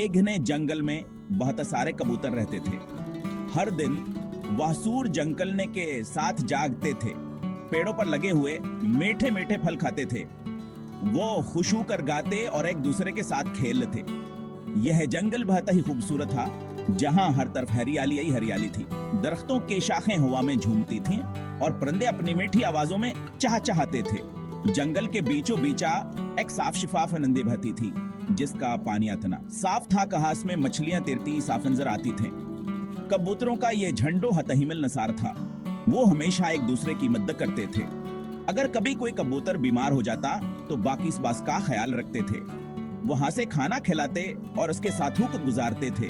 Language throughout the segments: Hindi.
एक घने जंगल में बहुत सारे कबूतर रहते थे। हर दिन वह सूर जंगलने के साथ जागते थे, पेड़ों पर लगे हुए मीठे मीठे फल खाते थे। वो खुश होकर गाते और एक दूसरे के साथ खेलते। यह जंगल बहुत ही खूबसूरत था, जहां हर तरफ हरियाली ही हरियाली थी। दरख्तों की शाखें हवा में झूमती थीं और परिंदे अपनी मीठी आवाजों में चहचहाते थे। जंगल के बीचों बीचा एक साफ शिफाफ नदी बहती थी, जिसका पानी इतना साफ था कि उसमें मछलियां तैरती साफ नजर आती थीं। कबूतरों का यह झंडो हतहिमिल नसार था। वो हमेशा एक दूसरे की मदद करते थे। अगर कभी कोई कबूतर बीमार हो जाता तो बाकी इस बात का ख्याल रखते थे। वहां से खाना खिलाते और उसके साथों को गुजारते थे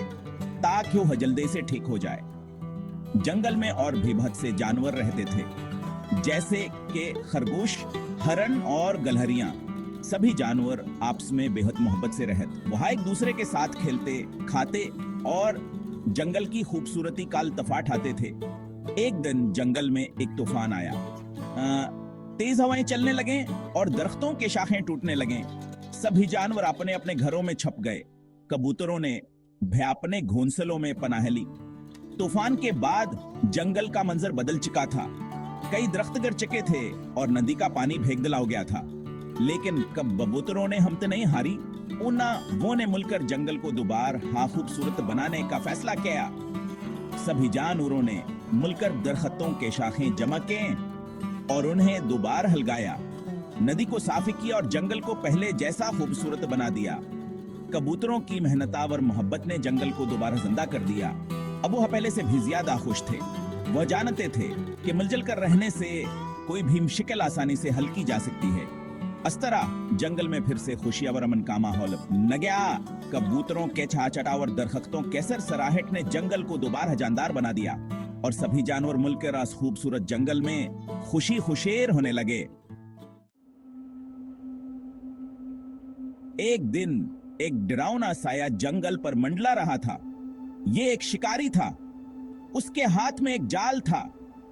ताकि वो जल्दी से ठीक हो जाए। जंगल में और भी बहुत से जानवर रहते थे, जैसे कि खरगोश, हरण और गलहरियां। सभी जानवर आपस में बेहद मोहब्बत से रहते। वहां एक दूसरे के साथ खेलते, खाते और जंगल की खूबसूरती का लुत्फ उठाते थे। एक दिन जंगल में एक तूफान आया। तेज हवाएं चलने लगे और दरख्तों के शाखें टूटने लगे। सभी जानवर अपने अपने घरों में छप गए। कबूतरों ने अपने घोंसलों में पनाह ली। तूफान के बाद जंगल का मंजर बदल चुका था। कई दरख्त गिर चुके थे और नदी का पानी भेगदला हो गया था। लेकिन कबूतरों ने हिम्मत नहीं हारी। वो ने मिलकर जंगल को दोबारा खूबसूरत बनाने का फैसला किया। सभी जानवरों ने मिलकर दरख्तों के शाखें जमा किए और उन्हें दोबारा हलगाया। नदी को साफ किया और जंगल को पहले जैसा खूबसूरत बना दिया। कबूतरों की मेहनत और मोहब्बत ने जंगल को दोबारा जिंदा कर दिया। अब वह पहले से भी ज्यादा खुश थे। वह जानते थे कि मिलजुल कर रहने से कोई भी मुश्किल आसानी से हल की जा सकती है। इस तरह जंगल में फिर से खुशियां और अमन का माहौल न गया। कबूतरों के छाछटा और दरख्तों के सरसराहट ने जंगल को दोबारा जानदार बना दिया और सभी जानवर मिलकर इस खूबसूरत जंगल में खुशी खुशेर होने लगे। एक दिन एक डरावना साया जंगल पर मंडला रहा था। ये एक शिकारी था। उसके हाथ में एक जाल था।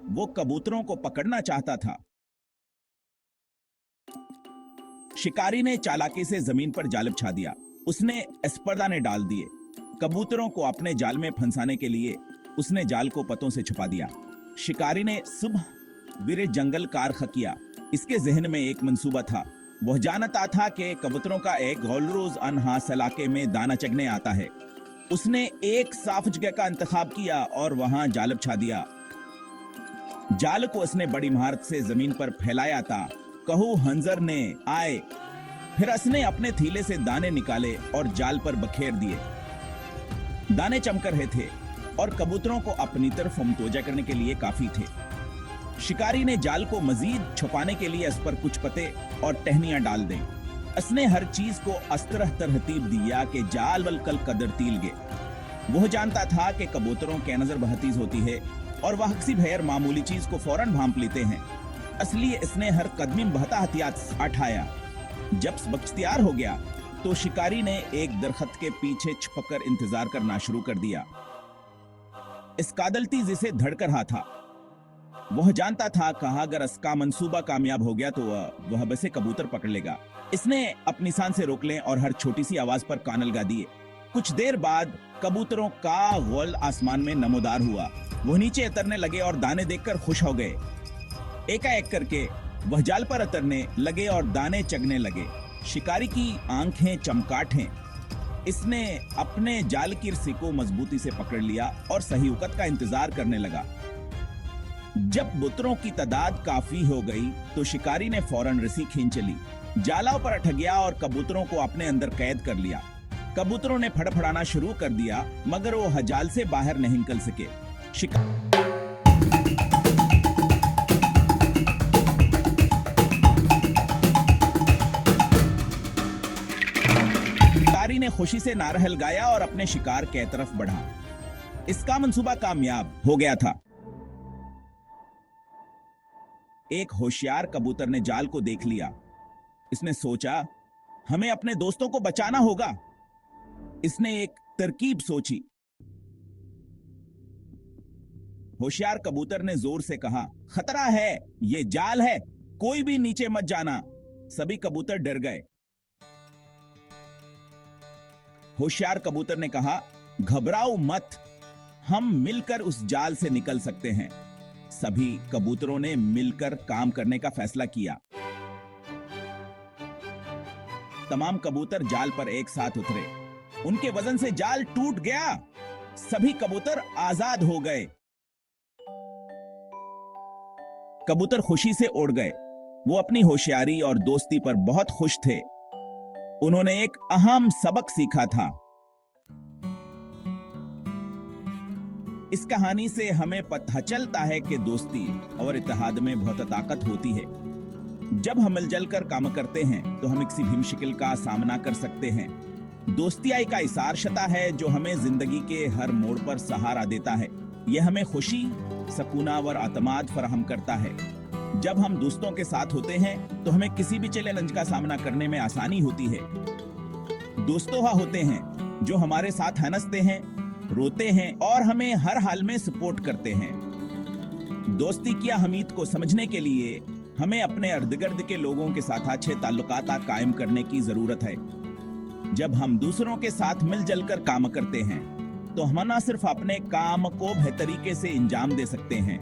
वो कबूतरों को पकड़ना चाहता था। शिकारी ने चालाकी से जमीन पर जाल बिछा दिया। उसने स्पर्दाने डाल दिए। कबूतरों को अपने जाल में फंसाने के लिए उसने जाल को पतों से छुपा दिया। शिकारी ने सुबह वीरे जंगल कारख किया। इसके जहन में एक मंसूबा था। वह जानता था कि कबूतरों का एक गोलरोज अनहास इलाके में दाना चगने आता है। उसने एक साफ जगह का इंतखाब किया और वहां जाल बिछा दिया। जाल को उसने बड़ी महारत से जमीन पर फैलाया था। कहू हंजर ने आए। फिर उसने अपने थीले से दाने निकाले और जाल पर बखेर दिए। दाने चमक रहे थे और कबूतरों को अपनी तरफ मुतवज्जा करने के लिए काफी थे। शिकारी ने जाल को मजीद छुपाने के लिए इस पर कुछ पत्ते और टहनियां डाल दें। उसने हर चीज को इस तरह तरतीब दिया कि जाल वलकल कदर तील गे। वह जानता था कि कबूतरों के नजर बहतीज होती है और वह किसी भैर मामूली चीज को फौरन भांप लेते हैं। इसलिए इसने हर कदमी बहता हथियार उठाया। जब वक्त तैयार हो गया तो शिकारी ने एक दरख्त के पीछे छुपकर इंतजार करना शुरू कर दिया। इस कादलती जिसे धड़कर रहा था। वह जानता था कि अगर इसका मंसूबा कामयाब हो गया तो वह बसे कबूतर पकड़ लेगा। इसने अपनी सांस से रोक लें और हर छोटी सी आवाज पर कान लगा दिए। कुछ देर बाद कबूतरों का गोल आसमान में नमोदार हुआ। वह नीचे उतरने लगे और दाने देखकर खुश हो गए। एकाएक करके वह जाल पर उतरने लगे और दाने चगने लगे। शिकारी की आंखें चमकाठें। इसने अपने जाल की रस्सी को मजबूती से पकड़ लिया और सही वक्त का इंतजार करने लगा। जब कबूतरों की तादाद काफी हो गई तो शिकारी ने फौरन रस्सी खींच ली। जालों पर अटक गया और कबूतरों को अपने अंदर कैद कर लिया। कबूतरों ने फड़फड़ाना शुरू कर दिया, मगर वो जाल से बाहर नहीं निकल सके। शिकारी ने खुशी से नारा हलगाया और अपने शिकार के तरफ बढ़ा। इसका मंसूबा कामयाब हो गया था। एक होशियार कबूतर ने जाल को देख लिया। इसने सोचा, हमें अपने दोस्तों को बचाना होगा। इसने एक तरकीब सोची। होशियार कबूतर ने जोर से कहा, खतरा है, ये जाल है, कोई भी नीचे मत जाना। सभी कबूतर डर गए। होशियार कबूतर ने कहा, घबराओ मत, हम मिलकर उस जाल से निकल सकते हैं। सभी कबूतरों ने मिलकर काम करने का फैसला किया। तमाम कबूतर जाल पर एक साथ उतरे। उनके वजन से जाल टूट गया। सभी कबूतर आजाद हो गए। कबूतर खुशी से उड़ गए। वो अपनी होशियारी और दोस्ती पर बहुत खुश थे। उन्होंने एक अहम सबक सीखा था। इस कहानी से हमें पता चलता है कि दोस्ती और इत्तेहाद में बहुत ताकत होती है। जब हम मिलजुल कर काम करते हैं तो हम किसी भी मुश्किल का सामना कर सकते हैं। दोस्तियाँ एक ऐसा रिश्ता है जो हमें जिंदगी के हर मोड़ पर सहारा देता है। यह हमें खुशी, सुकून और अतमाद फराहम करता है। जब हम दोस्तों के साथ होते हैं तो हमें किसी भी चैलेंज का सामना करने में आसानी होती है। दोस्तों होते हैं जो हमारे साथ हंसते हैं, रोते हैं और हमें हर हाल में सपोर्ट करते हैं। दोस्ती की अहमियत को समझने के लिए हमें अपने इर्द गिर्द के लोगों के साथ अच्छे ताल्लुकात कायम करने की जरूरत है। जब हम दूसरों के साथ मिलजुल कर काम करते हैं तो हम न सिर्फ अपने काम को बेहतर तरीके से अंजाम दे सकते हैं,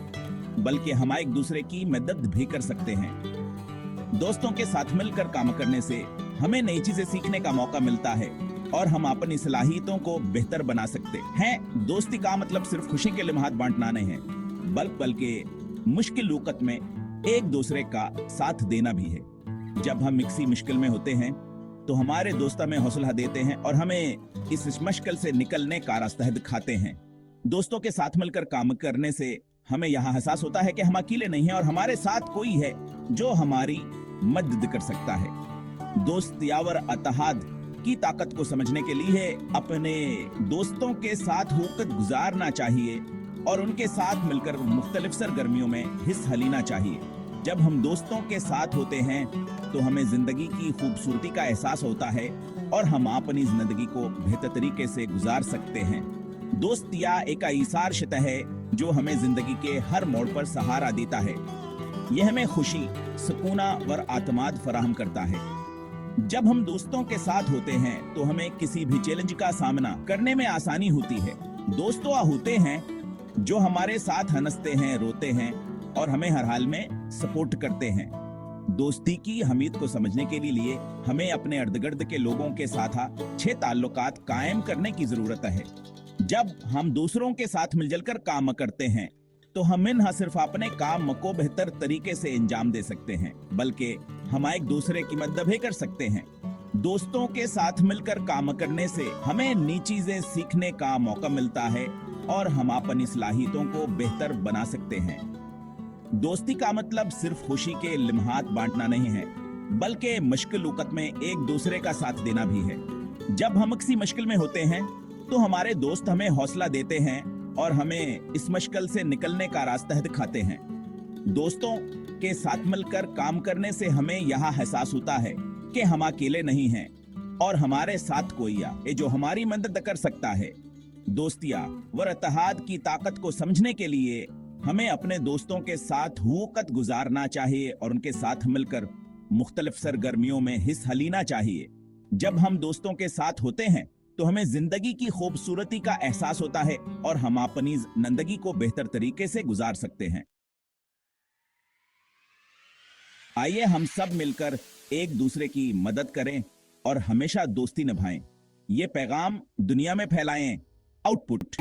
बल्कि हम एक दूसरे की मदद भी कर सकते हैं। दोस्तों के साथ मिलकर काम करने से हमें नई चीजें सीखने का मौका मिलता है और हम अपनी सलाहियतों को बेहतर बना सकते हैं। दोस्ती का मतलब सिर्फ खुशी के लिम्हात बांटना नहीं है, बल्कि मुश्किल वक्त में एक दूसरे का साथ देना भी है। जब हम किसी मुश्किल में होते हैं तो हमारे दोस्त हमें हौसला देते हैं और हमें इस मुश्किल से निकलने का रास्ता दिखाते हैं। दोस्तों के साथ मिलकर काम करने से हमें यह एहसास होता है कि हम अकेले नहीं हैं और हमारे साथ कोई है जो हमारी मदद कर सकता है। दोस्त यावर अतहाद की ताकत को समझने के लिए अपने दोस्तों के साथ होकर गुजारना चाहिए और उनके साथ मिलकर मुख्तलिफ सरगर्मियों में हिस्सा लेना चाहिए। जब हम दोस्तों के साथ होते हैं तो हमें जिंदगी की खूबसूरती का एहसास होता है और हम अपनी जिंदगी को बेहतर तरीके से गुजार सकते हैं। दोस्तियाँ एक ऐसा रिश्ता है जो हमें जिंदगी के हर मोड़ पर सहारा देता है। यह हमें खुशी, सुकून और आत्माद फराहम करता है। जब हम दोस्तों के साथ होते हैं तो हमें किसी भी चैलेंज का सामना करने में आसानी होती है। दोस्तों होते हैं जो हमारे साथ हंसते हैं, रोते हैं और हमें हर हाल में सपोर्ट करते हैं। दोस्ती की अहमियत को समझने के लिए हमें अपने इर्द गिर्द के लोगों के साथ अच्छे ताल्लुकात कायम करने की जरूरत है। जब हम दूसरों के साथ मिलजुल कर काम करते हैं तो हम न सिर्फ अपने काम को बेहतर तरीके से अंजाम दे सकते हैं, बल्कि हम एक दूसरे की मदद भी कर सकते हैं। दोस्तों के साथ मिलकर काम करने से हमें नई चीजें सीखने का मौका मिलता है और हम अपनी सलाहियतों को बेहतर बना सकते हैं। दोस्ती का मतलब सिर्फ खुशी के लिम्हात बांटना नहीं है, बल्कि मुश्किल वक्त में एक दूसरे का साथ देना भी है। जब हम किसी मुश्किल में होते हैं तो हमारे दोस्त हमें हौसला देते हैं और हमें इस मुश्किल से निकलने का रास्ता दिखाते हैं। दोस्तों के साथ मिलकर काम करने से हमें यह एहसास होता है कि हम अकेले नहीं हैं और हमारे साथ कोई है जो हमारी मदद कर सकता है। दोस्तियाँ व इत्तेहाद की ताकत को समझने के लिए हमें अपने दोस्तों के साथ वक्त गुजारना चाहिए और उनके साथ मिलकर मुख्तलिफ सरगर्मियों में हिस्सा लेना चाहिए। जब हम दोस्तों के साथ होते हैं तो हमें जिंदगी की खूबसूरती का एहसास होता है और हम अपनी जिंदगी को बेहतर तरीके से गुजार सकते हैं। आइए हम सब मिलकर एक दूसरे की मदद करें और हमेशा दोस्ती निभाएं। ये पैगाम दुनिया में फैलाएं। आउटपुट।